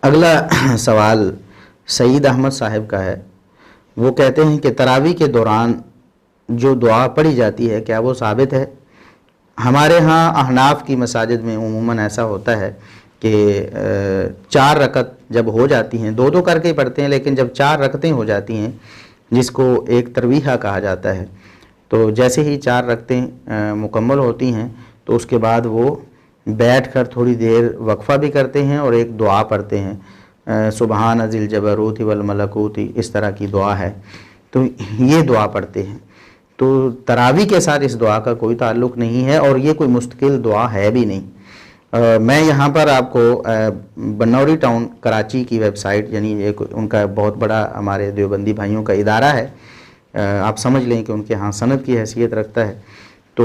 اگلا سوال سعید احمد صاحب کا ہے۔ وہ کہتے ہیں کہ تراویح کے دوران جو دعا پڑھی جاتی ہے کیا وہ ثابت ہے؟ ہمارے ہاں احناف کی مساجد میں عموماً ایسا ہوتا ہے کہ 4 رکعت جب ہو جاتی ہیں، 2 کر کے پڑھتے ہیں، لیکن جب 4 رکعتیں ہو جاتی ہیں جس کو ایک ترویحہ کہا جاتا ہے، تو جیسے ہی 4 رکعتیں مکمل ہوتی ہیں تو اس کے بعد وہ بیٹھ کر تھوڑی دیر وقفہ بھی کرتے ہیں اور ایک دعا پڑھتے ہیں، سبحان ذی الجبروت والملکوت، اس طرح کی دعا ہے، تو یہ دعا پڑھتے ہیں۔ تو تراویح کے ساتھ اس دعا کا کوئی تعلق نہیں ہے اور یہ کوئی مستقل دعا ہے بھی نہیں۔ میں یہاں پر آپ کو بنوری ٹاؤن کراچی کی ویب سائٹ، یعنی ایک ان کا بہت بڑا ہمارے دیوبندی بھائیوں کا ادارہ ہے، آپ سمجھ لیں کہ ان کے ہاں سند کی حیثیت رکھتا ہے، تو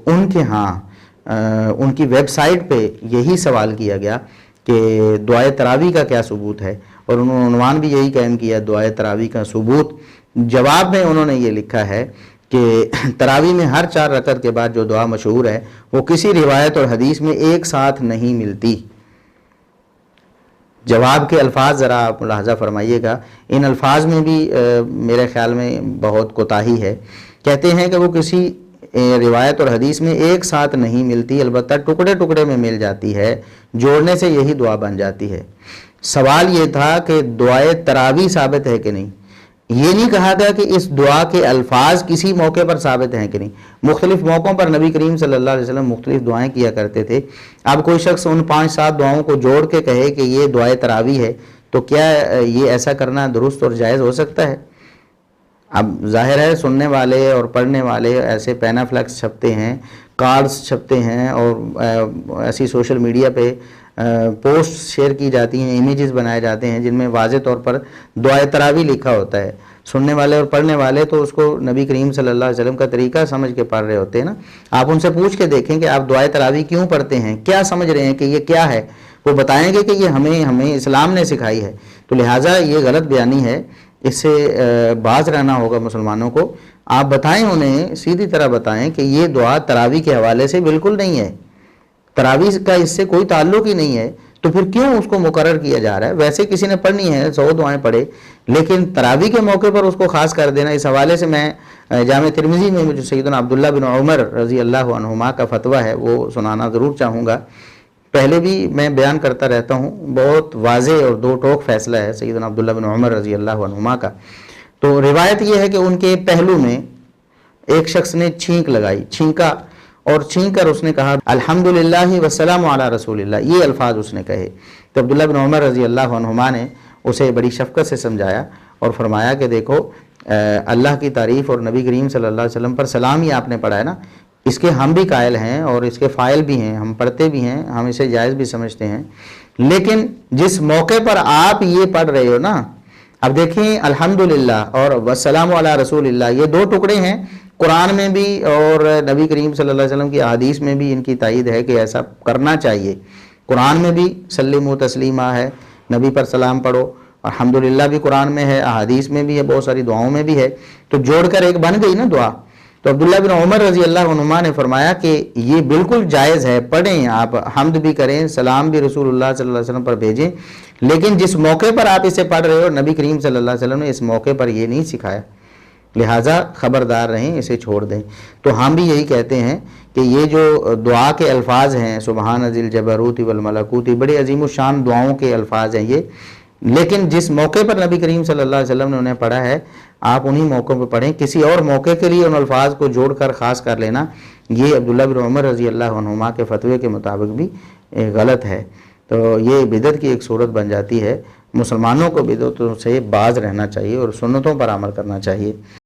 ان کے ہاں ان کی ویب سائٹ پہ یہی سوال کیا گیا کہ دعائے تراویح کا کیا ثبوت ہے، اور انہوں نے عنوان بھی یہی قائم کیا، دعائے تراویح کا ثبوت۔ جواب میں انہوں نے یہ لکھا ہے کہ تراویح میں ہر 4 رکعت کے بعد جو دعا مشہور ہے وہ کسی روایت اور حدیث میں ایک ساتھ نہیں ملتی۔ جواب کے الفاظ ذرا آپ ملاحظہ فرمائیے گا، ان الفاظ میں بھی میرے خیال میں بہت کوتاہی ہے۔ کہتے ہیں کہ وہ کسی روایت اور حدیث میں ایک ساتھ نہیں ملتی، البتہ ٹکڑے ٹکڑے میں مل جاتی ہے، جوڑنے سے یہی دعا بن جاتی ہے۔ سوال یہ تھا کہ دعائے تراویح ثابت ہے کہ نہیں، یہ نہیں کہا گیا کہ اس دعا کے الفاظ کسی موقع پر ثابت ہیں کہ نہیں۔ مختلف موقعوں پر نبی کریم صلی اللہ علیہ وسلم مختلف دعائیں کیا کرتے تھے۔ اب کوئی شخص ان 5-7 دعاؤں کو جوڑ کے کہے کہ یہ دعائے تراویح ہے، تو کیا یہ ایسا کرنا درست اور جائز ہو سکتا ہے؟ اب ظاہر ہے سننے والے اور پڑھنے والے ایسے پینا فلیکس چھپتے ہیں، کارڈز چھپتے ہیں، اور ایسی سوشل میڈیا پہ پوسٹ شیئر کی جاتی ہیں، امیجز بنائے جاتے ہیں جن میں واضح طور پر دعائے تراویح لکھا ہوتا ہے۔ سننے والے اور پڑھنے والے تو اس کو نبی کریم صلی اللہ علیہ وسلم کا طریقہ سمجھ کے پڑھ رہے ہوتے ہیں نا۔ آپ ان سے پوچھ کے دیکھیں کہ آپ دعائے تراویح کیوں پڑھتے ہیں، کیا سمجھ رہے ہیں کہ یہ کیا ہے، وہ بتائیں گے کہ یہ ہمیں اسلام نے سکھائی ہے۔ تو لہٰذا یہ غلط بیانی ہے، اس سے باز رہنا ہوگا مسلمانوں کو۔ آپ بتائیں انہیں، سیدھی طرح بتائیں کہ یہ دعا تراویح کے حوالے سے بالکل نہیں ہے، تراویح کا اس سے کوئی تعلق ہی نہیں ہے، تو پھر کیوں اس کو مقرر کیا جا رہا ہے؟ ویسے کسی نے پڑھنی ہے 100 دعائیں پڑھے، لیکن تراویح کے موقع پر اس کو خاص کر دینا، اس حوالے سے میں جامع ترمذی میں جو سیدنا عبداللہ بن عمر رضی اللہ عنہما کا فتویٰ ہے وہ سنانا ضرور چاہوں گا۔ پہلے بھی میں بیان کرتا رہتا ہوں، بہت واضح اور 2 ٹوک فیصلہ ہے سیدنا عبداللہ بن عمر رضی اللہ عنہما کا۔ تو روایت یہ ہے کہ ان کے پہلو میں ایک شخص نے چھینک لگائی، چھینکا، اور چھینک کر اس نے کہا الحمدللہ والسلام علی رسول اللہ، یہ الفاظ اس نے کہے۔ تو عبداللہ بن عمر رضی اللہ عنہما نے اسے بڑی شفقت سے سمجھایا اور فرمایا کہ دیکھو اللہ کی تعریف اور نبی کریم صلی اللہ علیہ وسلم پر سلام ہی آپ نے پڑھا ہے نا، اس کے ہم بھی قائل ہیں اور اس کے فاعل بھی ہیں، ہم پڑھتے بھی ہیں، ہم اسے جائز بھی سمجھتے ہیں، لیکن جس موقع پر آپ یہ پڑھ رہے ہو نا، اب دیکھیں الحمدللہ اور والسلام علی رسول اللہ، یہ 2 ٹکڑے ہیں، قرآن میں بھی اور نبی کریم صلی اللہ علیہ وسلم کی احادیث میں بھی ان کی تائید ہے کہ ایسا کرنا چاہیے۔ قرآن میں بھی سلموا تسلیما ہے، نبی پر سلام پڑھو، الحمدللہ بھی قرآن میں ہے، احادیث میں بھی ہے، بہت ساری دعاؤں میں بھی ہے، تو جوڑ کر ایک بن گئی نا دعا۔ تو عبداللہ بن عمر رضی اللہ عنہما نے فرمایا کہ یہ بالکل جائز ہے، پڑھیں، آپ حمد بھی کریں، سلام بھی رسول اللہ صلی اللہ علیہ وسلم پر بھیجیں، لیکن جس موقع پر آپ اسے پڑھ رہے ہو نبی کریم صلی اللہ علیہ وسلم نے اس موقع پر یہ نہیں سکھایا، لہٰذا خبردار رہیں، اسے چھوڑ دیں۔ تو ہم بھی یہی کہتے ہیں کہ یہ جو دعا کے الفاظ ہیں سبحان ذی الجبروت والملکوت، بڑے عظیم الشان دعاؤں کے الفاظ ہیں یہ، لیکن جس موقع پر نبی کریم صلی اللہ علیہ وسلم نے انہیں پڑھا ہے آپ انہی موقعوں پہ پڑھیں، کسی اور موقع کے لیے ان الفاظ کو جوڑ کر خاص کر لینا یہ عبداللہ بن عمر رضی اللہ عنہما کے فتوے کے مطابق بھی غلط ہے۔ تو یہ بدعت کی ایک صورت بن جاتی ہے، مسلمانوں کو بدعتوں سے باز رہنا چاہیے اور سنتوں پر عمل کرنا چاہیے۔